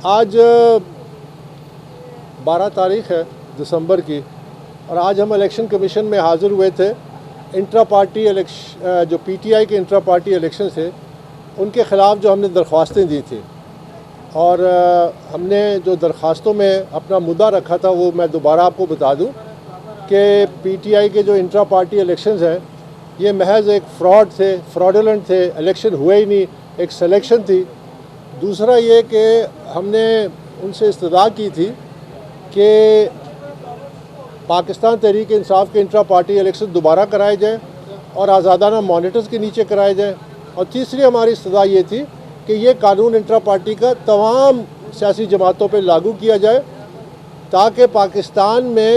آج 12 تاریخ ہے دسمبر کی، اور آج ہم الیکشن کمیشن میں حاضر ہوئے تھے۔ انٹرا پارٹی جو پی ٹی آئی کے انٹرا پارٹی الیکشن تھے، ان کے خلاف جو ہم نے درخواستیں دی تھیں، اور ہم نے جو درخواستوں میں اپنا مدعا رکھا تھا وہ میں دوبارہ آپ کو بتا دوں کہ پی ٹی آئی کے جو انٹرا پارٹی الیکشنز ہیں یہ محض ایک فراڈولنٹ تھے، الیکشن ہوئے ہی نہیں، ایک سلیکشن تھی۔ دوسرا یہ کہ ہم نے ان سے استدعا کی تھی کہ پاکستان تحریک انصاف کے انٹرا پارٹی الیکشن دوبارہ کرائے جائیں اور آزادانہ مانیٹرز کے نیچے کرائے جائیں۔ اور تیسری ہماری استدعا یہ تھی کہ یہ قانون انٹرا پارٹی کا تمام سیاسی جماعتوں پہ لاگو کیا جائے، تاکہ پاکستان میں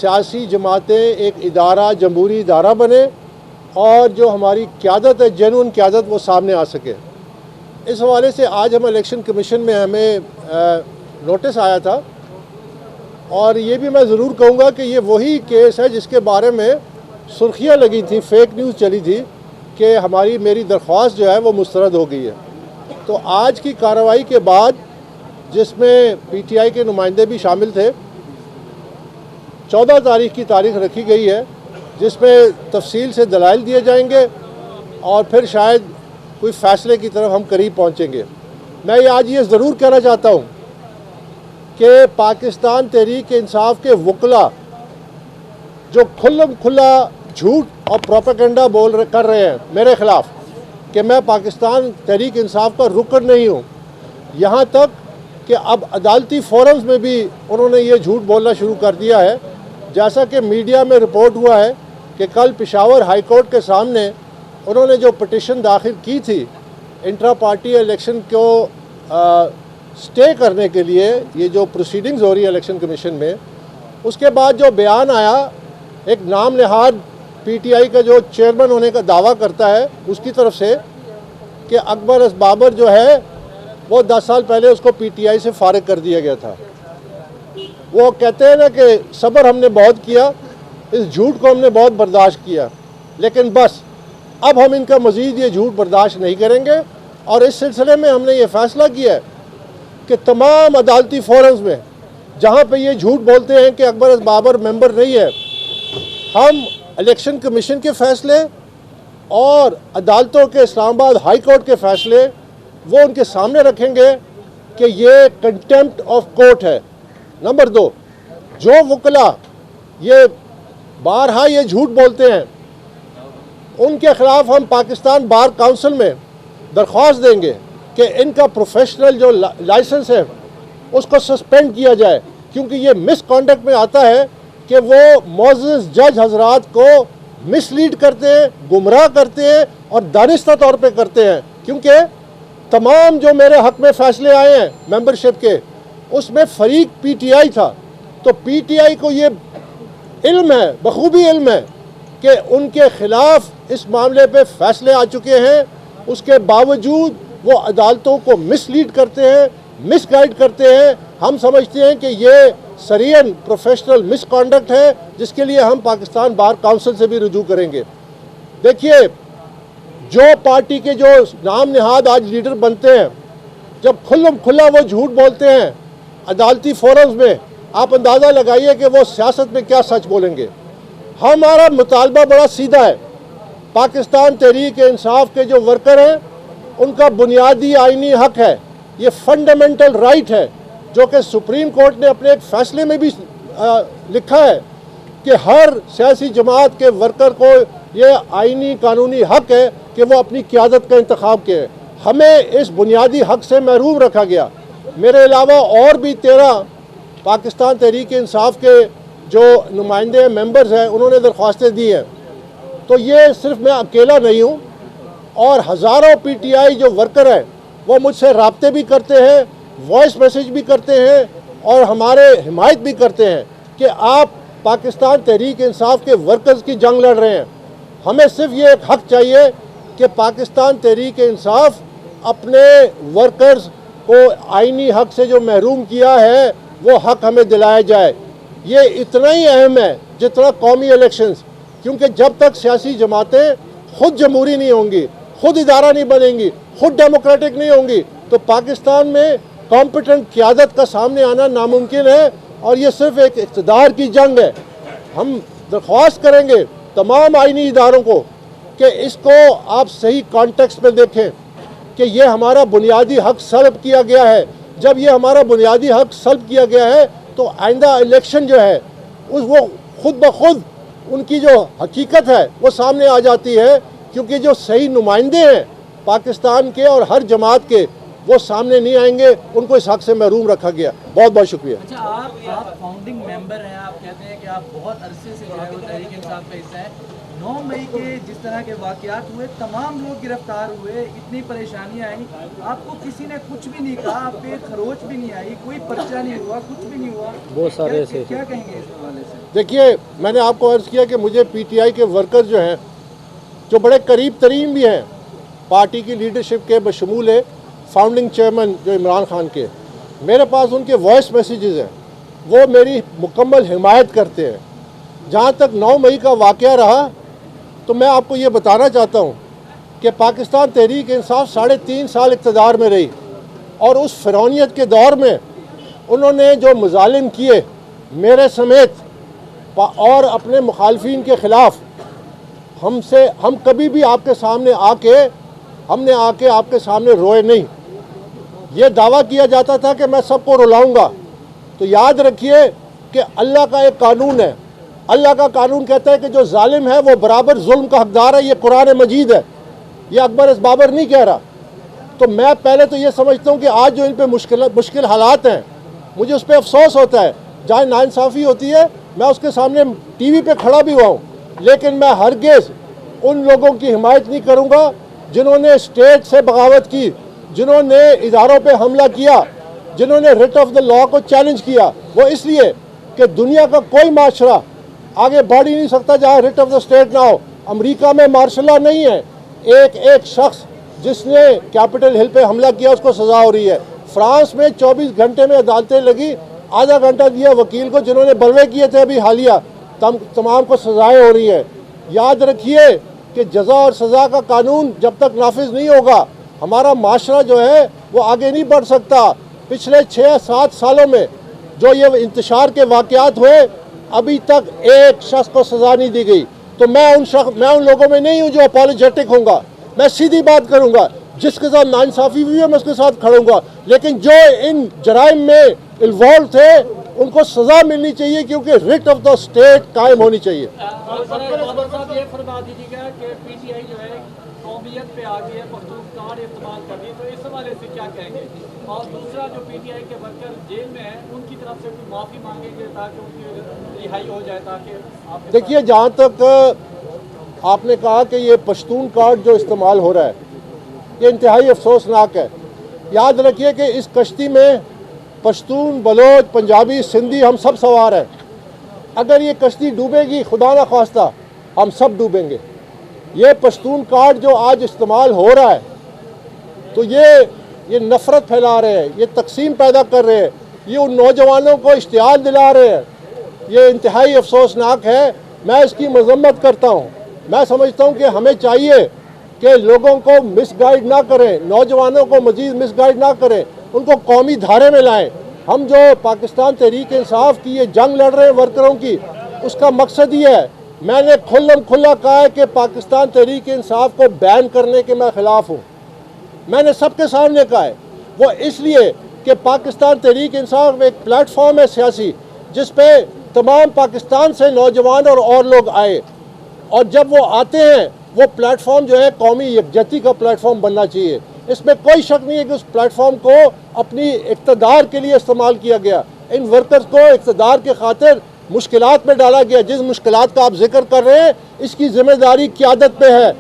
سیاسی جماعتیں ایک ادارہ، جمہوری ادارہ بنے، اور جو ہماری قیادت ہے، جینوئن قیادت، وہ سامنے آ سکے۔ اس حوالے سے آج ہم الیکشن کمیشن میں ہمیں نوٹس آیا تھا، اور یہ بھی میں ضرور کہوں گا کہ یہ وہی کیس ہے جس کے بارے میں سرخیاں لگی تھیں، فیک نیوز چلی تھی کہ میری درخواست جو ہے وہ مسترد ہو گئی ہے۔ تو آج کی کارروائی کے بعد، جس میں پی ٹی آئی کے نمائندے بھی شامل تھے، 14 تاریخ کی تاریخ رکھی گئی ہے جس میں تفصیل سے دلائل دیے جائیں گے، اور پھر شاید کوئی فیصلے کی طرف ہم قریب پہنچیں گے۔ میں آج یہ ضرور کہنا چاہتا ہوں کہ پاکستان تحریک انصاف کے وکلاء جو کھلم کھلا جھوٹ اور پروپیگنڈا کر رہے ہیں میرے خلاف کہ میں پاکستان تحریک انصاف کا رکن نہیں ہوں، یہاں تک کہ اب عدالتی فورمز میں بھی انہوں نے یہ جھوٹ بولنا شروع کر دیا ہے۔ جیسا کہ میڈیا میں رپورٹ ہوا ہے کہ کل پشاور ہائی کورٹ کے سامنے انہوں نے جو پٹیشن داخل کی تھی انٹرا پارٹی الیکشن کو سٹے کرنے کے لیے، یہ جو پروسیڈنگز ہو رہی ہے الیکشن کمیشن میں، اس کے بعد جو بیان آیا، ایک نام نہاد پی ٹی آئی کا جو چیئرمین ہونے کا دعویٰ کرتا ہے اس کی طرف سے، کہ اکبر بابر جو ہے وہ 10 سال پہلے اس کو پی ٹی آئی سے فارغ کر دیا گیا تھا۔ وہ کہتے ہیں نا کہ صبر ہم نے بہت کیا، اس جھوٹ کو ہم نے بہت برداشت کیا، لیکن بس اب ہم ان کا مزید یہ جھوٹ برداشت نہیں کریں گے، اور اس سلسلے میں ہم نے یہ فیصلہ کیا ہے کہ تمام عدالتی فورمز میں جہاں پہ یہ جھوٹ بولتے ہیں کہ اکبر بابر ممبر نہیں ہے، ہم الیکشن کمیشن کے فیصلے اور عدالتوں کے اسلام آباد ہائی کورٹ کے فیصلے وہ ان کے سامنے رکھیں گے کہ یہ کنٹیمپٹ آف کورٹ ہے۔ نمبر 2، جو وکلاء یہ بارہا یہ جھوٹ بولتے ہیں ان کے خلاف ہم پاکستان بار کونسل میں درخواست دیں گے کہ ان کا پروفیشنل جو لائسنس ہے اس کو سسپینڈ کیا جائے، کیونکہ یہ مس کانڈکٹ میں آتا ہے کہ وہ معزز جج حضرات کو مس لیڈ کرتے ہیں، گمراہ کرتے ہیں، اور دانستہ طور پہ کرتے ہیں۔ کیونکہ تمام جو میرے حق میں فیصلے آئے ہیں ممبرشپ کے، اس میں فریق پی ٹی آئی تھا، تو پی ٹی آئی کو یہ علم ہے، بخوبی علم ہے کہ ان کے خلاف اس معاملے پہ فیصلے آ چکے ہیں، اس کے باوجود وہ عدالتوں کو مس لیڈ کرتے ہیں، مس گائیڈ کرتے ہیں۔ ہم سمجھتے ہیں کہ یہ سرین پروفیشنل مس کانڈکٹ ہے، جس کے لیے ہم پاکستان بار کونسل سے بھی رجوع کریں گے۔ دیکھیے، جو پارٹی کے جو نام نہاد آج لیڈر بنتے ہیں، جب کھلم کھلا وہ جھوٹ بولتے ہیں عدالتی فورمز میں، آپ اندازہ لگائیے کہ وہ سیاست میں کیا سچ بولیں گے۔ ہمارا مطالبہ بڑا سیدھا ہے، پاکستان تحریک انصاف کے جو ورکر ہیں ان کا بنیادی آئینی حق ہے، یہ فنڈامنٹل رائٹ ہے، جو کہ سپریم کورٹ نے اپنے ایک فیصلے میں بھی لکھا ہے کہ ہر سیاسی جماعت کے ورکر کو یہ آئینی قانونی حق ہے کہ وہ اپنی قیادت کا انتخاب کرے۔ ہمیں اس بنیادی حق سے محروم رکھا گیا۔ میرے علاوہ اور بھی 13 پاکستان تحریک انصاف کے جو نمائندے ممبرز ہیں انہوں نے درخواستیں دی ہیں، تو یہ صرف میں اکیلا نہیں ہوں، اور ہزاروں پی ٹی آئی جو ورکر ہیں وہ مجھ سے رابطے بھی کرتے ہیں، وائس میسیج بھی کرتے ہیں، اور ہمارے حمایت بھی کرتے ہیں کہ آپ پاکستان تحریک انصاف کے ورکرز کی جنگ لڑ رہے ہیں۔ ہمیں صرف یہ ایک حق چاہیے کہ پاکستان تحریک انصاف اپنے ورکرز کو آئینی حق سے جو محروم کیا ہے وہ حق ہمیں دلایا جائے۔ یہ اتنا ہی اہم ہے جتنا قومی الیکشنز، کیونکہ جب تک سیاسی جماعتیں خود جمہوری نہیں ہوں گی، خود ادارہ نہیں بنیں گی، خود ڈیموکریٹک نہیں ہوں گی، تو پاکستان میں کمپیٹنٹ قیادت کا سامنے آنا ناممکن ہے، اور یہ صرف ایک اقتدار کی جنگ ہے۔ ہم درخواست کریں گے تمام آئینی اداروں کو کہ اس کو آپ صحیح کانٹیکسٹ میں دیکھیں کہ یہ ہمارا بنیادی حق سلب کیا گیا ہے۔ جب یہ ہمارا بنیادی حق سلب کیا گیا ہے تو آئندہ الیکشن جو ہے وہ خود بخود ان کی جو حقیقت ہے وہ سامنے آ جاتی ہے، کیونکہ جو صحیح نمائندے ہیں پاکستان کے اور ہر جماعت کے وہ سامنے نہیں آئیں گے، ان کو اس حق سے محروم رکھا گیا۔ بہت بہت شکریہ۔ اچھا، آپ فاؤنڈنگ ممبر ہیں، آپ کہتے ہیں کہ آپ بہت عرصے سے جو ہے وہ تحریک انصاف کا حصہ ہیں۔ 9 مئی کے جس طرح کے واقعات ہوئے، تمام لوگ گرفتار ہوئے، اتنی پریشانیاں آئیں، آپ کو کسی نے کچھ بھی نہیں کہا، آپ پہ خروچ بھی نہیں آئی، کوئی پرچہ نہیں ہوا، کچھ بھی نہیں ہوا، بہت سارے ایسے کیا کہیں گے اس حوالے سے؟ دیکھیے، میں نے آپ کو عرض کیا کہ مجھے پی ٹی آئی کے ورکر جو ہیں، جو بڑے قریب ترین بھی ہیں پارٹی کی لیڈرشپ کے بشمول فاؤنڈنگ چیئرمین جو عمران خان کے، میرے پاس ان کے وائس میسیجز ہیں، وہ میری مکمل حمایت کرتے ہیں۔ جہاں تک 9 مئی کا واقعہ رہا تو میں آپ کو یہ بتانا چاہتا ہوں کہ پاکستان تحریک انصاف 3.5 سال اقتدار میں رہی، اور اس فرعونیت کے دور میں انہوں نے جو مظالم کیے میرے سمیت اور اپنے مخالفین کے خلاف، ہم کبھی بھی آپ کے سامنے ہم نے آ کے آپ کے سامنے روئے نہیں۔ یہ دعویٰ کیا جاتا تھا کہ میں سب کو رلاؤں گا، تو یاد رکھیے کہ اللہ کا ایک قانون ہے، اللہ کا قانون کہتا ہے کہ جو ظالم ہے وہ برابر ظلم کا حقدار ہے۔ یہ قرآن مجید ہے، یہ اکبر اس بابر نہیں کہہ رہا۔ تو میں پہلے تو یہ سمجھتا ہوں کہ آج جو ان پہ مشکل حالات ہیں، مجھے اس پہ افسوس ہوتا ہے، جہاں ناانصافی ہوتی ہے میں اس کے سامنے ٹی وی پہ کھڑا بھی ہوا ہوں، لیکن میں ہرگز ان لوگوں کی حمایت نہیں کروں گا جنہوں نے اسٹیٹ سے بغاوت کی، جنہوں نے اداروں پہ حملہ کیا، جنہوں نے ریٹ آف دا لا کو چیلنج کیا۔ وہ اس لیے کہ دنیا کا کوئی معاشرہ آگے بڑھ ہی نہیں سکتا جہاں ریٹ آف دا اسٹیٹ نہ ہو۔ امریکہ میں مارشل لا نہیں ہے، ایک شخص جس نے کیپٹل ہل پہ حملہ کیا اس کو سزا ہو رہی ہے۔ فرانس میں 24 گھنٹے میں عدالتیں لگی، آدھا گھنٹہ دیا وکیل کو، جنہوں نے بلوے کیے تھے ابھی حالیہ، تمام کو سزائیں ہو رہی ہیں۔ یاد رکھیے کہ جزا اور سزا کا قانون جب تک نافذ نہیں ہوگا ہمارا معاشرہ جو ہے وہ آگے نہیں بڑھ سکتا۔ پچھلے 6-7 سالوں میں جو یہ انتشار کے واقعات ہوئے، ابھی تک ایک شخص کو سزا نہیں دی گئی۔ تو میں ان لوگوں میں نہیں ہوں جو اپالوجیٹک ہوں گا، میں سیدھی بات کروں گا، جس کے ساتھ ناانصافی ہوئی ہے میں اس کے ساتھ کھڑوں گا، لیکن جو ان جرائم میں انوالو تھے ان کو سزا ملنی چاہیے، کیونکہ ریٹ آف دا اسٹیٹ قائم ہونی چاہیے۔ یہ فرما دیجیے گا کہ پی ٹی آئی جو ہے قومیت پہ آ گئی ہے، پختون کارڈ استعمال کر دی، تو اس حوالے سے کیا کہیں گے؟ اور دوسرا، جو پی ٹی آئی کے ورکر جیل میں ہیں ان کی طرف سے کوئی معافی مانگیں گے تاکہ ان کی رہائی ہو جائے؟ تاکہ آپ دیکھیے، جہاں تک آپ نے کہا کہ یہ پشتون کارڈ جو استعمال ہو رہا ہے یہ انتہائی افسوسناک ہے۔ یاد رکھیے کہ اس کشتی میں پشتون، بلوچ، پنجابی، سندھی ہم سب سوار ہیں۔ اگر یہ کشتی ڈوبے گی، خدا نہ خواستہ، ہم سب ڈوبیں گے۔ یہ پشتون کارڈ جو آج استعمال ہو رہا ہے تو یہ نفرت پھیلا رہے ہیں، یہ تقسیم پیدا کر رہے ہیں، یہ ان نوجوانوں کو اشتعال دلا رہے ہیں۔ یہ انتہائی افسوسناک ہے، میں اس کی مذمت کرتا ہوں۔ میں سمجھتا ہوں کہ ہمیں چاہیے کہ لوگوں کو مس گائیڈ نہ کریں، نوجوانوں کو مزید مس گائیڈ نہ کریں، ان کو قومی دھارے میں لائیں۔ ہم جو پاکستان تحریک انصاف کی یہ جنگ لڑ رہے ہیں ورکروں کی، اس کا مقصد یہ ہے، میں نے کھلا کہا ہے کہ پاکستان تحریک انصاف کو بین کرنے کے میں خلاف ہوں۔ میں نے سب کے سامنے کہا ہے، وہ اس لیے کہ پاکستان تحریک انصاف ایک پلیٹ فارم ہے سیاسی، جس پہ تمام پاکستان سے نوجوان اور لوگ آئے، اور جب وہ آتے ہیں وہ پلیٹ فارم جو ہے قومی یکجہتی کا پلیٹ فارم بننا چاہیے۔ اس میں کوئی شک نہیں ہے کہ اس پلیٹ فارم کو اپنی اقتدار کے لیے استعمال کیا گیا۔ ان ورکرز کو اقتدار کے خاطر مشکلات میں ڈالا گیا۔ جس مشکلات کا آپ ذکر کر رہے ہیں اس کی ذمہ داری قیادت پہ ہے۔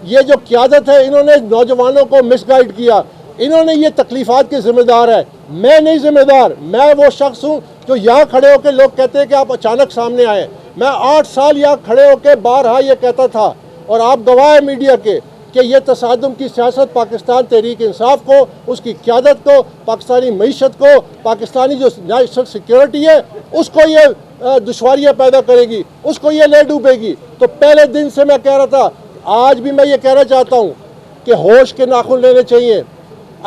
یہ جو قیادت ہے، انہوں نے نوجوانوں کو مس گائیڈ کیا، انہوں نے یہ تکلیفات کے ذمہ دار ہے۔ میں نہیں ذمہ دار، میں وہ شخص ہوں جو یہاں کھڑے ہو کے لوگ کہتے ہیں کہ آپ اچانک سامنے آئے۔ میں 8 سال یہاں کھڑے ہو کے بارہا یہ کہتا تھا، اور آپ گواہ ہیں میڈیا کے، کہ یہ تصادم کی سیاست پاکستان تحریک انصاف کو، اس کی قیادت کو، پاکستانی معیشت کو، پاکستانی جو نیشنل سیکیورٹی ہے اس کو یہ دشواریاں پیدا کرے گی، اس کو یہ لے ڈوبے گی۔ تو پہلے دن سے میں کہہ رہا تھا، آج بھی میں یہ کہنا چاہتا ہوں کہ ہوش کے ناخن لینے چاہیے۔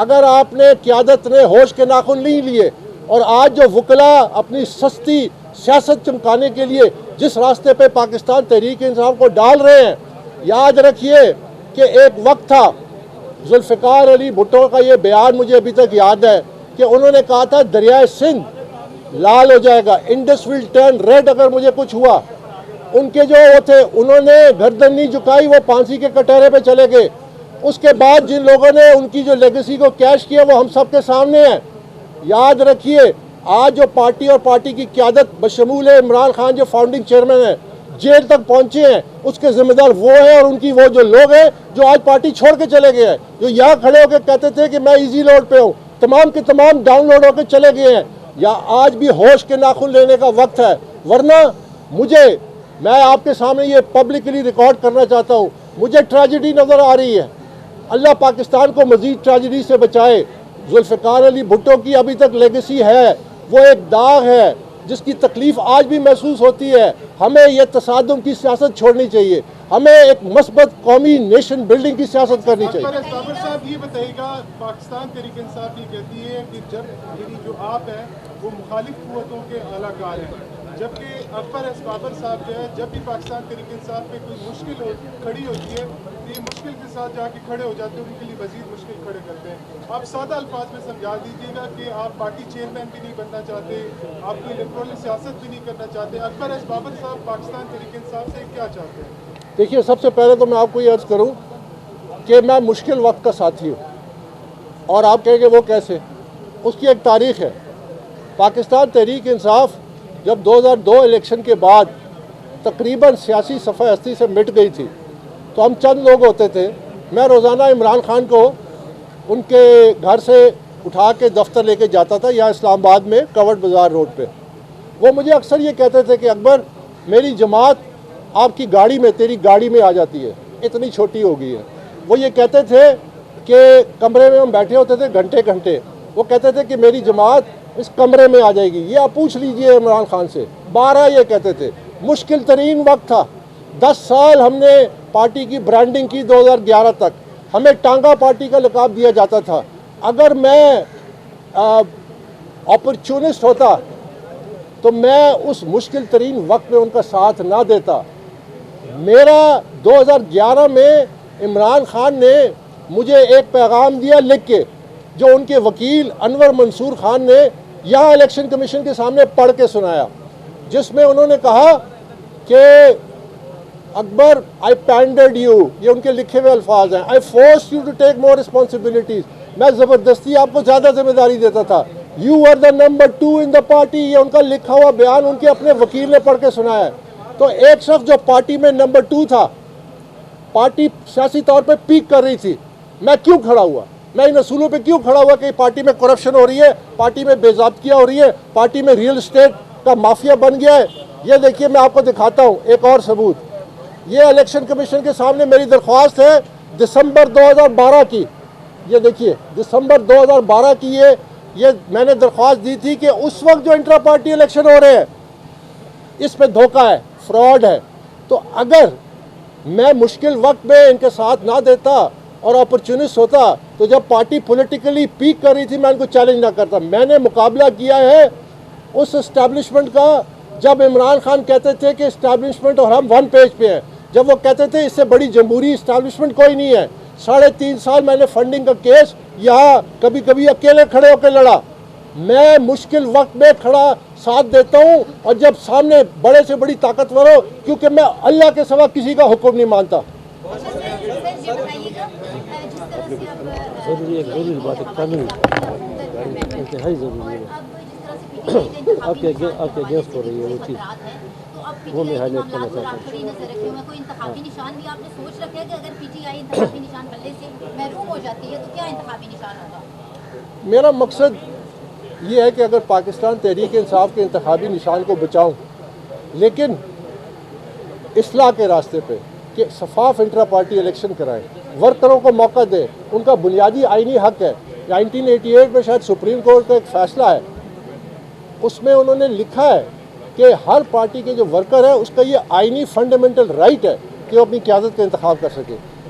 اگر آپ نے قیادت نے ہوش کے ناخن نہیں لیے اور آج جو وکلا اپنی سستی سیاست چمکانے کے لیے جس راستے پہ پاکستان تحریک انصاف کو ڈال رہے ہیں، یاد رکھیے کہ ایک وقت تھا، ذوالفقار علی بھٹو کا یہ بیان مجھے ابھی تک یاد ہے کہ انہوں نے کہا تھا دریائے سندھ لال ہو جائے گا، انڈس ول ٹرن ریڈ اگر مجھے کچھ ہوا۔ ان کے جو وہ تھے انہوں نے گردن نہیں جھکائی، وہ پھانسی کے کٹہرے پہ چلے گئے۔ اس کے بعد جن لوگوں نے ان کی جو لیگیسی کو کیش کیا وہ ہم سب کے سامنے ہے۔ یاد رکھیے آج جو پارٹی اور پارٹی کی قیادت بشمول عمران خان جو فاؤنڈنگ چیئرمین ہیں جیل تک پہنچے ہیں، اس کے ذمہ دار وہ ہیں اور ان کی وہ جو لوگ ہیں جو آج پارٹی چھوڑ کے چلے گئے ہیں، جو یہاں کھڑے ہو کے کہتے تھے کہ میں ایزی لوڈ پہ ہوں، تمام کے تمام ڈاؤن لوڈ ہو کے چلے گئے ہیں۔ یا آج بھی ہوش کے ناخن لینے کا وقت ہے، ورنہ میں آپ کے سامنے یہ پبلکلی ریکارڈ کرنا چاہتا ہوں، مجھے ٹریجڈی نظر آ رہی ہے۔ اللہ پاکستان کو مزید ٹریجڈی سے بچائے۔ ذوالفقار علی بھٹو کی ابھی تک لیگیسی ہے، وہ ایک داغ ہے جس کی تکلیف آج بھی محسوس ہوتی ہے۔ ہمیں یہ تصادم کی سیاست چھوڑنی چاہیے، ہمیں ایک مثبت قومی نیشن بلڈنگ کی سیاست کرنی چاہیے۔ بابر صاحب یہ بتائیے گا، پاکستان تحریک انصاف یہ کہتی ہے کہ جب جو آپ ہیں وہ مخالف قوتوں کے اعلیٰ کار ہیں، جبکہ اکبر ایس بابر صاحب جو ہے جب بھی پاکستان تحریک انصاف پہ کوئی مشکل کھڑی ہوتی ہے تو یہ مشکل کے ساتھ جا کے کھڑے ہو جاتے ہیں، ان کے لیے مزید مشکل کھڑے کرتے ہیں۔ آپ سادہ الفاظ میں سمجھا دیجیے گا کہ آپ پارٹی چیئرمین بھی نہیں بننا چاہتے، آپ کوئی الیکٹورل سیاست بھی نہیں کرنا چاہتے، اکبر ایس بابر صاحب پاکستان تحریک انصاف سے کیا چاہتے ہیں؟ دیکھیے، سب سے پہلے تو میں آپ کو یہ عرض کروں کہ میں مشکل وقت کا ساتھی ہوں، اور آپ کہیں گے وہ کیسے؟ اس کی ایک تاریخ ہے۔ پاکستان تحریک انصاف جب 2002 الیکشن کے بعد تقریباً سیاسی صفحہ ہستی سے مٹ گئی تھی تو ہم چند لوگ ہوتے تھے۔ میں روزانہ عمران خان کو ان کے گھر سے اٹھا کے دفتر لے کے جاتا تھا، یہاں اسلام آباد میں کورٹ بازار روڈ پہ۔ وہ مجھے اکثر یہ کہتے تھے کہ اکبر میری جماعت آپ کی گاڑی میں، تیری گاڑی میں آ جاتی ہے، اتنی چھوٹی ہو گئی ہے۔ وہ یہ کہتے تھے کہ کمرے میں ہم بیٹھے ہوتے تھے گھنٹے گھنٹے، وہ کہتے تھے کہ میری جماعت اس کمرے میں آ جائے گی، یہ آپ پوچھ لیجئے عمران خان سے۔ 12 یہ کہتے تھے۔ مشکل ترین وقت تھا، 10 سال ہم نے پارٹی کی برانڈنگ کی، 2011 تک ہمیں ٹانگا پارٹی کا لقب دیا جاتا تھا۔ اگر میں اپرچونسٹ ہوتا تو میں اس مشکل ترین وقت میں ان کا ساتھ نہ دیتا۔ میرا 2011 میں عمران خان نے مجھے ایک پیغام دیا لکھ کے، جو ان کے وکیل انور منصور خان نے یہاں الیکشن کمیشن کے سامنے پڑھ کے سنایا، جس میں انہوں نے کہا کہ اکبر آئی پینڈرڈ یو، یہ ان کے لکھے ہوئے الفاظ ہیں، I forced you to take more responsibilities, میں زبردستی آپ کو زیادہ ذمہ داری دیتا تھا، you are the number 2 in the party. یہ ان کا لکھا ہوا بیان ان کے اپنے وکیل نے پڑھ کے سنایا ہے۔ تو ایک شخص جو پارٹی میں نمبر 2 تھا، پارٹی سیاسی طور پہ پیک کر رہی تھی، میں کیوں کھڑا ہوا؟ میں ان اصولوں پہ کیوں کھڑا ہوا کہ پارٹی میں کرپشن ہو رہی ہے، پارٹی میں بے ضابطگیاں ہو رہی ہے، پارٹی میں ریئل اسٹیٹ کا مافیا بن گیا ہے؟ یہ دیکھیے میں آپ کو دکھاتا ہوں ایک اور ثبوت۔ یہ الیکشن کمیشن کے سامنے میری درخواست ہے دسمبر 2012 کی، یہ دیکھیے دسمبر 2012 کی یہ میں نے درخواست دی تھی کہ اس وقت جو انٹرا پارٹی الیکشن ہو رہے ہیں اس پہ دھوکہ ہے، فراڈ ہے۔ تو اگر میں مشکل وقت میں ان کے ساتھ نہ دیتا اور اپرچونسٹ ہوتا تو جب پارٹی پولیٹیکلی پیک کر رہی تھی میں ان کو چیلنج نہ کرتا۔ میں نے مقابلہ کیا ہے اس اسٹیبلشمنٹ کا جب عمران خان کہتے تھے کہ اسٹیبلشمنٹ اور ہم 1 پیج پہ ہیں، جب وہ کہتے تھے اس سے بڑی جمہوری اسٹیبلشمنٹ کوئی نہیں ہے۔ 3.5 سال میں نے فنڈنگ کا کیس یہاں کبھی کبھی اکیلے کھڑے ہو کے لڑا۔ میں مشکل وقت میں کھڑا ساتھ دیتا ہوں، اور جب سامنے بڑے سے بڑی طاقتور ہو، کیونکہ میں اللہ کے سوا کسی کا حکم نہیں مانتا۔ ضروری بات ہے، انتہائی ضروری ہے، آپ کے اگینسٹ ہو رہی ہے وہ چیز، وہ میں ہائی لائٹ کرنا چاہتا ہوں۔ کوئی انتخابی نشان بھی آپ نے سوچ رکھا ہے کہ اگر پی ٹی آئی انتخابی نشان بلے سے محروم ہو جاتی ہے تو کیا انتخابی نشان ہوگا؟ میرا مقصد یہ ہے کہ اگر پاکستان تحریک انصاف کے انتخابی نشان کو بچاؤں، لیکن اصلاح کے راستے پہ، کہ شفاف انٹرا پارٹی الیکشن کرائیں، ورکروں کو موقع دیں، ان کا بنیادی آئینی حق ہے۔ 1988 میں شاید سپریم کورٹ کا ایک فیصلہ ہے، اس میں انہوں نے لکھا ہے کہ ہر پارٹی کے جو ورکر ہے اس کا یہ آئینی فنڈامنٹل رائٹ ہے کہ وہ اپنی قیادت کا انتخاب کر سکے۔